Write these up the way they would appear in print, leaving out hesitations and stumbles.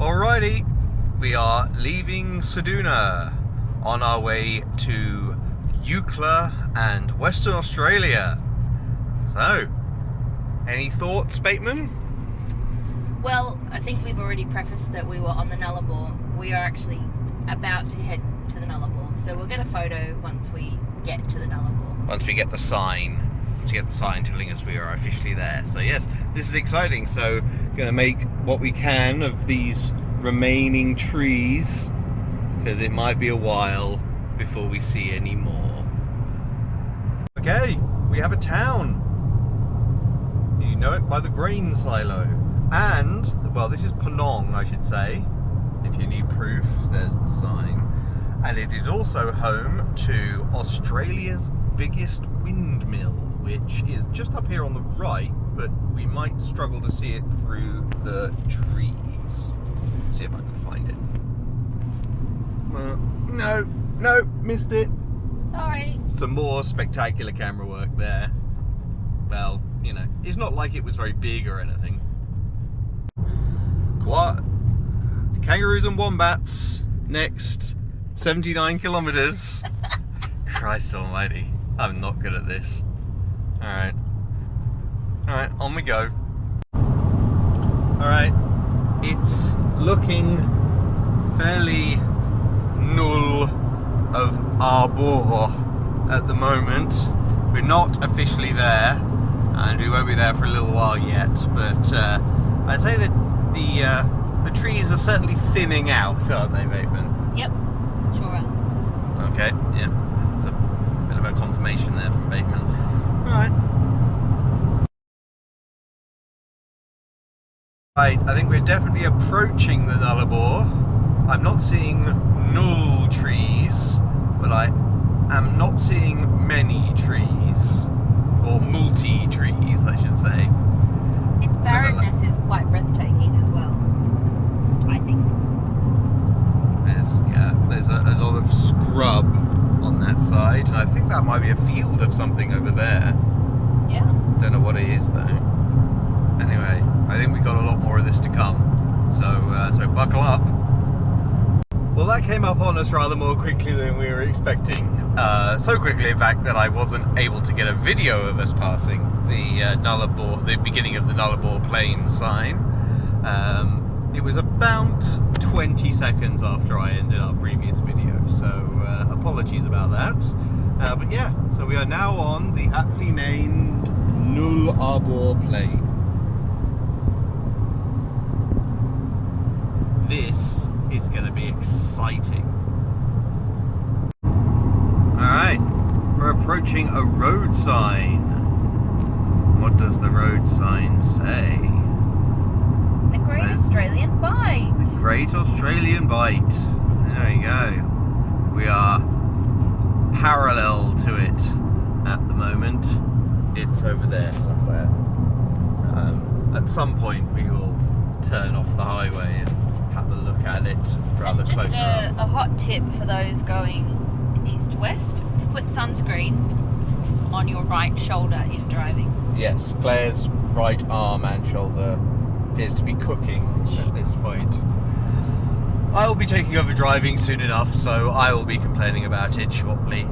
Alrighty, we are leaving Ceduna on our way to Eucla and Western Australia. So, any thoughts, Bateman? Well, I think we've already prefaced that we were on the Nullarbor. We are actually about to head to the Nullarbor, so we'll get a photo once we get to the Nullarbor. Once we get the sign. To get the sign telling us we are officially there. So yes, this is exciting. So going to make what we can of these remaining trees, because it might be a while before we see any more. Okay, we have a town. You know it by the grain silo. And, well, this is Penong, I should say. If you need proof, there's the sign. And it is also home to Australia's biggest windmill, which is just up here on the right, but we might struggle to see it through the trees. Let's see if I can find it. No, missed it. Sorry. Some more spectacular camera work there. Well, you know, it's not like it was very big or anything. What? Kangaroos and wombats, next 79 kilometers. Christ almighty, I'm not good at this. Alright, on we go. Alright, it's looking fairly Nullarbor at the moment. We're not officially there, and we won't be there for a little while yet, but I'd say that the trees are certainly thinning out, aren't they, Bateman? Yep, sure are. Okay, yeah, that's a bit of a confirmation there from Bateman. Alright. Right, I think we're definitely approaching the Nullarbor. I'm not seeing null trees, but I am not seeing many trees. Or multi-trees, I should say. Its barrenness is quite breathtaking as well, I think. There's a lot of scrub on that side, and I think that might be a field of something over there. Yeah. Don't know what it is though. Anyway, I think we've got a lot more of this to come. So buckle up. Well, that came up on us rather more quickly than we were expecting. So quickly, in fact, that I wasn't able to get a video of us passing the Nullarbor, the beginning of the Nullarbor plain sign. It was about 20 seconds after I ended our previous video, so apologies about that. But yeah, so we are now on the aptly named Nullarbor plain. This is going to be exciting. Alright, we're approaching a road sign. What does the road sign say? The Great Australian Bight. The Great Australian Bight. There we go. We are parallel to it at the moment. It's over there somewhere. At some point we will turn off the highway and have a look at it rather closer. Just a hot tip for those going east-west, put sunscreen on your right shoulder if driving. Yes, Claire's right arm and shoulder appears to be cooking at this point. I will be taking over driving soon enough, so I will be complaining about it shortly.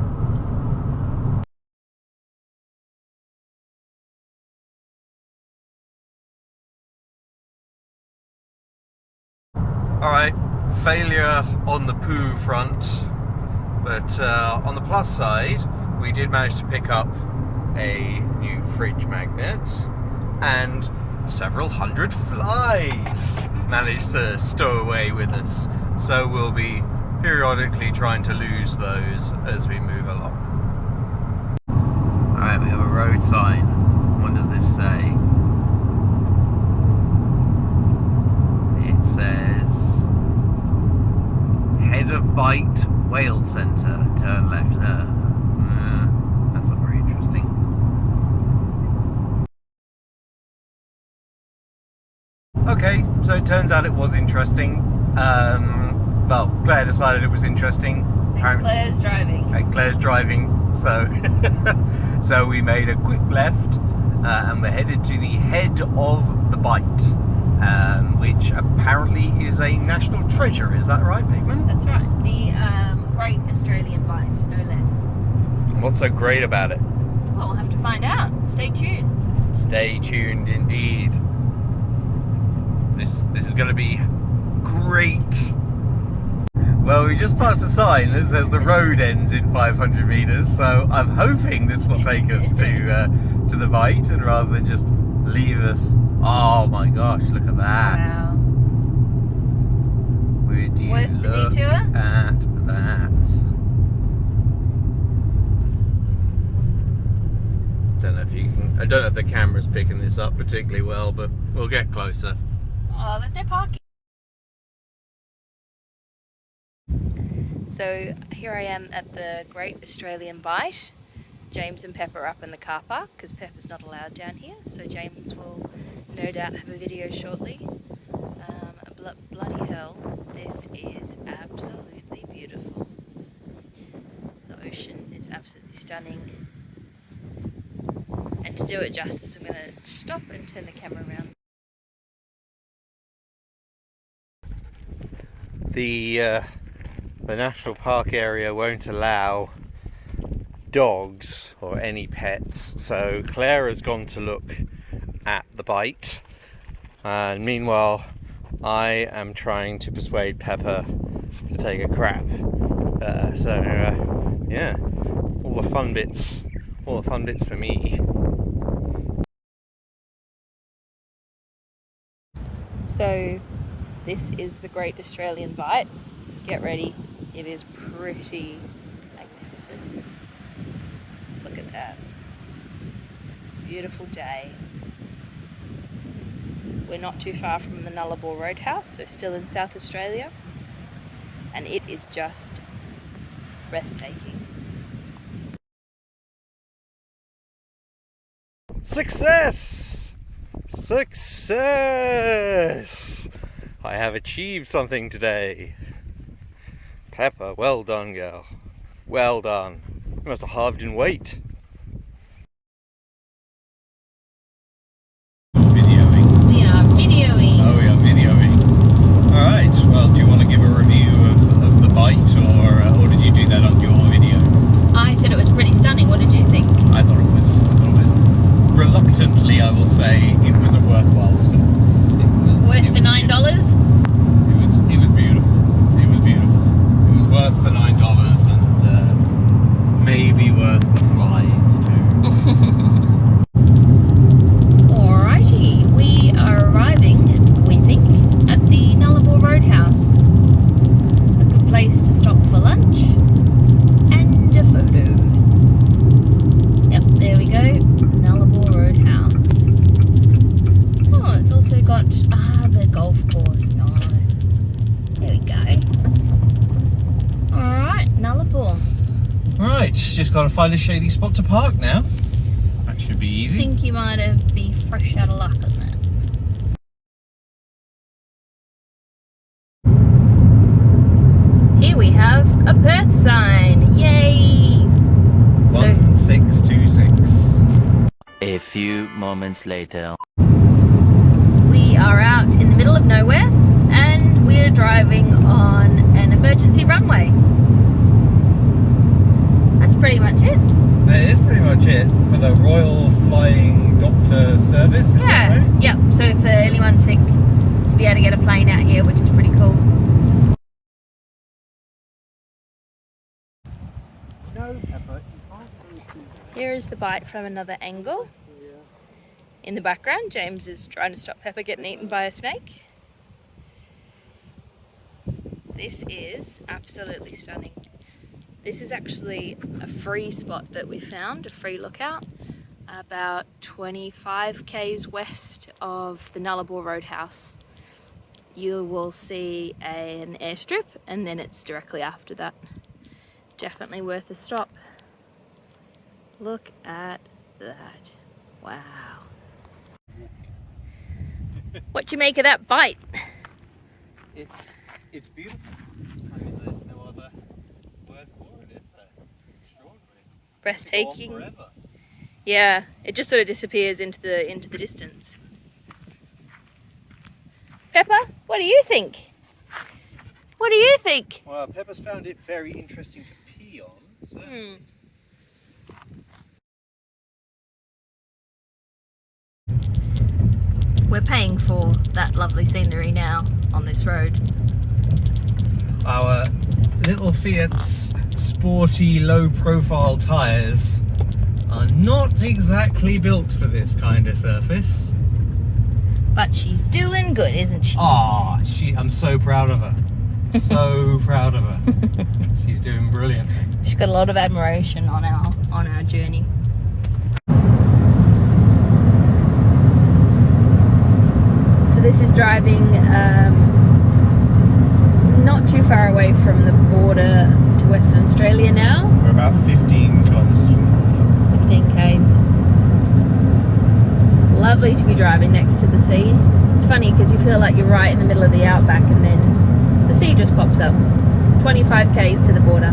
Alright, failure on the poo front, but on the plus side, we did manage to pick up a new fridge magnet, and several hundred flies managed to stow away with us. So we'll be periodically trying to lose those as we move along. Alright, we have a road sign. What does this say? It says Head of Bight Whale Centre, turn left. That's not very interesting. Okay, so it turns out it was interesting. Well, Claire decided it was interesting. And Claire's driving. And Claire's driving, so so we made a quick left, and we're headed to the head of the Bight. which apparently is a national treasure. Is that right, Pigman? That's right. The Great Australian Bight, no less. What's so great about it? Well, we'll have to find out. Stay tuned. Stay tuned indeed. This is going to be great. Well, we just passed a sign that says the road ends in 500 meters, so I'm hoping this will take us to the Bight, and rather than just leave us. Oh my gosh, look at that! Wow. Would you Worth the look detour? at that? I don't know if the camera's picking this up particularly well, but we'll get closer. Oh, there's no parking. So here I am at the Great Australian Bight. James and Pepper are up in the car park because Pepper's not allowed down here. So James will no doubt have a video shortly. Bloody hell, this is absolutely beautiful. The ocean is absolutely stunning. And to do it justice, I'm going to stop and turn the camera around. The national park area won't allow dogs or any pets, so Claire has gone to look at the Bight, and meanwhile I am trying to persuade Pepper to take a crap. Yeah, all the fun bits for me. So this is the Great Australian Bight. Get ready, it is pretty magnificent. Look at that. Beautiful day. We're not too far from the Nullarbor Roadhouse, so still in South Australia. And it is just breathtaking. Success! Success! I have achieved something today. Pepper, well done, girl. Well done. You must have halved in weight. Videoing. We are videoing. Oh, we are videoing. Alright, well, do you want to give a review of the Bight, or did you do that on your video? I said it was pretty stunning. What did you think? I thought it was reluctantly, I will say, it was a worthwhile stop. Worth the $9? It was beautiful. It was beautiful. It was worth the $9 and maybe worth the flies too. Alrighty, we are arriving, we think, at the Nullarbor Roadhouse. A good place to stop for lunch and a photo. Yep, there we go, Nullarbor Roadhouse. Oh, it's also got the golf course. Nice. There we go. Alright, Nullarbor. Right, just got to find a shady spot to park now. That should be I easy. think you might have been fresh out of luck on that. Here we have a Perth sign. Yay! 1626. A few moments later. We are out in the middle of nowhere and we're driving on an emergency runway. That's pretty much it. That is pretty much it for the Royal Flying Doctor Service, is that right? Yep. So if anyone's sick, to be able to get a plane out here, which is pretty cool. No, Pepper, you can't really see. Here is the Bight from another angle. In the background, James is trying to stop Pepper getting eaten by a snake. This is absolutely stunning. This is actually a free spot that we found, a free lookout, about 25 k's west of the Nullarbor Roadhouse. You will see an airstrip and then it's directly after that. Definitely worth a stop. Look at that. Wow. What do you make of that Bight? It's beautiful. I mean, there's no other word for it, is there? Extraordinary. Breathtaking. Go on forever. Yeah, it just sort of disappears into the distance. Pepper, what do you think? What do you think? Well, Pepper's found it very interesting to pee on. So. We're paying for that lovely scenery now on this road. Our little Fiat's sporty, low-profile tyres are not exactly built for this kind of surface. But she's doing good, isn't she? Ah, I'm so proud of her. So proud of her. She's doing brilliant. She's got a lot of admiration on our journey. So this is driving not too far away from the border to Western Australia now. We're about 15 kilometres from the border. 15 k's. Lovely to be driving next to the sea. It's funny because you feel like you're right in the middle of the outback and then the sea just pops up. 25 k's to the border.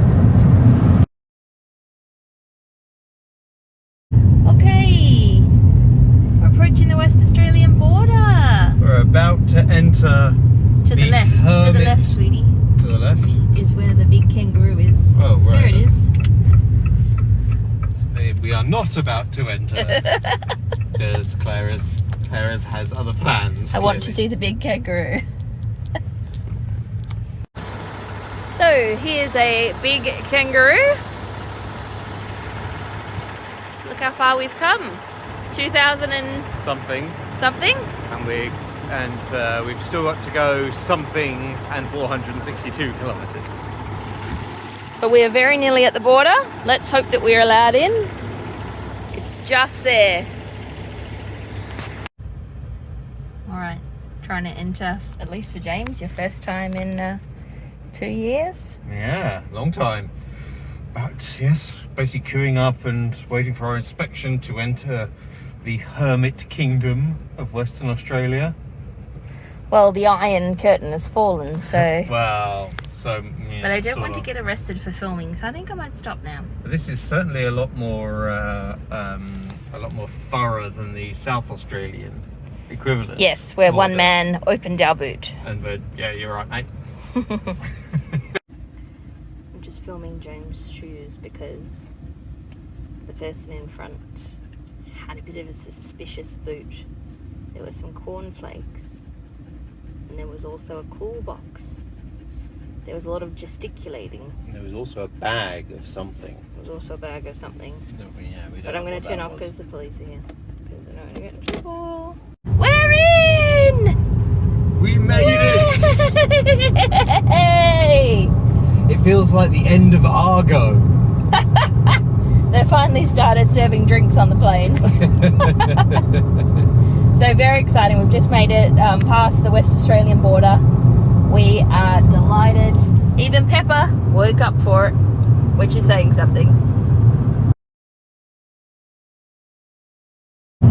Okay, we're approaching the West Australian border. We're about to enter It's to the left, to the left, sweetie. To the left? Is where the big kangaroo is. Oh, right. There it is. We are not about to enter because Clara's has other plans. I want to see the big kangaroo. So here's a big kangaroo. Look how far we've come. 2000 and something, something. and we've still got to go something and 462 kilometres. But we are very nearly at the border. Let's hope that we're allowed in. It's just there. All right, trying to enter, at least for James, your first time in 2 years. Yeah, long time. But yes, basically queuing up and waiting for our inspection to enter the hermit kingdom of Western Australia. Well, the Iron Curtain has fallen, so... Well, so yeah, But I don't want sort to get arrested for filming, so I think I might stop now. of. This is certainly a lot more thorough than the South Australian equivalent. Yes, where one border. man opened our boot. But yeah, you're right, mate. I'm just filming James' shoes because the person in front had a bit of a suspicious boot. There were some cornflakes and there was also a cool box. There was a lot of gesticulating. There was also a bag of something. There was also a bag of something. We But I'm going to turn off because the police are here. Because I don't want to get in trouble. We're in! We made it! Hey! It feels like the end of Argo. They finally started serving drinks on the plane. So very exciting. We've just made it past the West Australian border. We are delighted. Even Pepper woke up for it, which is saying something.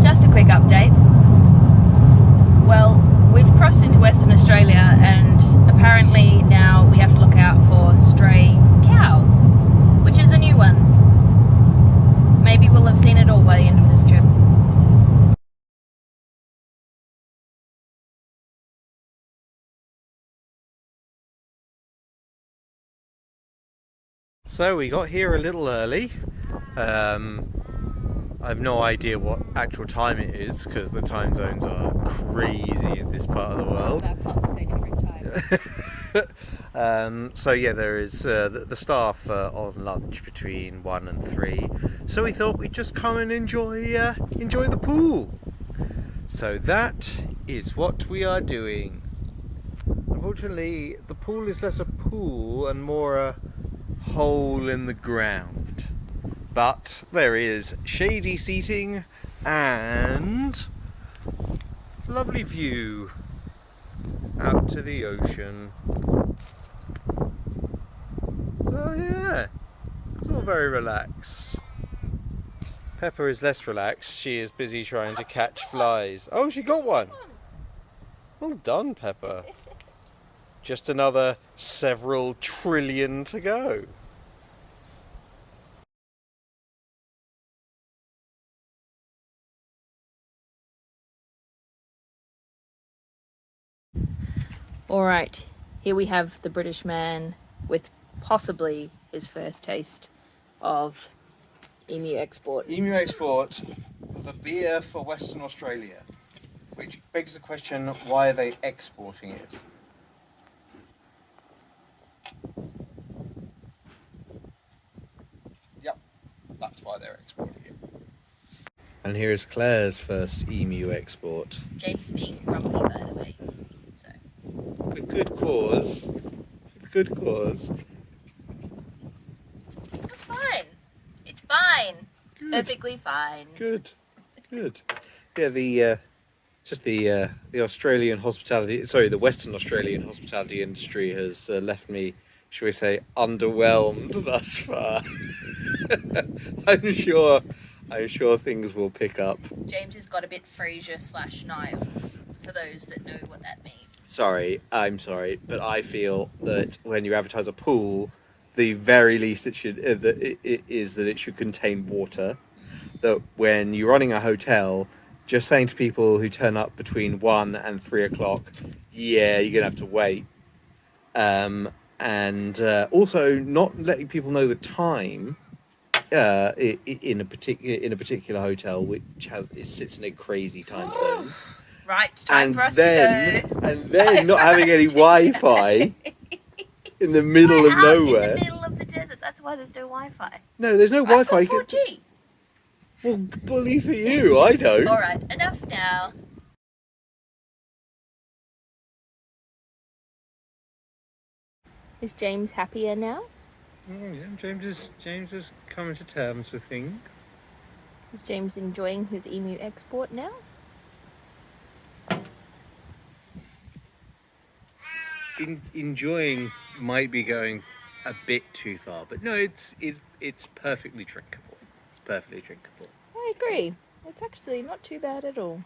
Just a quick update. Well, we've crossed into Western Australia and apparently now we have to look out for stray cows, which is a new one. Maybe we'll have seen it all by the end of this trip. So we got here a little early. I have no idea what actual time it is because the time zones are crazy in this part of the world. So yeah, there is the staff on lunch between 1 and 3. So we thought we'd just come and enjoy the pool. So that is what we are doing. Unfortunately, the pool is less a pool and more a hole in the ground. But there is shady seating and lovely view out to the ocean. So yeah, it's all very relaxed. Pepper is less relaxed. She is busy trying to catch flies. Oh, she got one. Well done, Pepper. Just another several trillion to go. Alright, here we have the British man with possibly his first taste of emu export. Emu Export, the beer for Western Australia. Which begs the question, why are they exporting it? Yep, that's why they're exporting it. And here is Claire's first emu export. James being grumpy, by the way. So. With good cause. With good cause. That's fine. It's fine. Good. Perfectly fine. Good. Good. Yeah, the Australian hospitality, sorry, the Western Australian hospitality industry has left me, shall we say, underwhelmed thus far. I'm sure things will pick up. James has got a bit Frasier/Niles, for those that know what that means. I'm sorry, but I feel that when you advertise a pool, the very least it should is that it should contain water. That when you're running a hotel, just saying to people who turn up between 1 and 3 o'clock, yeah, you're gonna have to wait. And also not letting people know the time in a particular hotel, which sits in a crazy time zone. Right, time for us to go. And then not having any Wi-Fi in the middle of nowhere. In the middle of the desert. That's why there's no Wi-Fi. No, there's no Wi-Fi. I've got 4G. Well, bully for you. I don't. All right, enough now. Is James happier now? Oh, yeah, James is coming to terms with things. Is James enjoying his emu export now? Enjoying might be going a bit too far, but no, it's perfectly drinkable. It's perfectly drinkable. I agree. It's actually not too bad at all.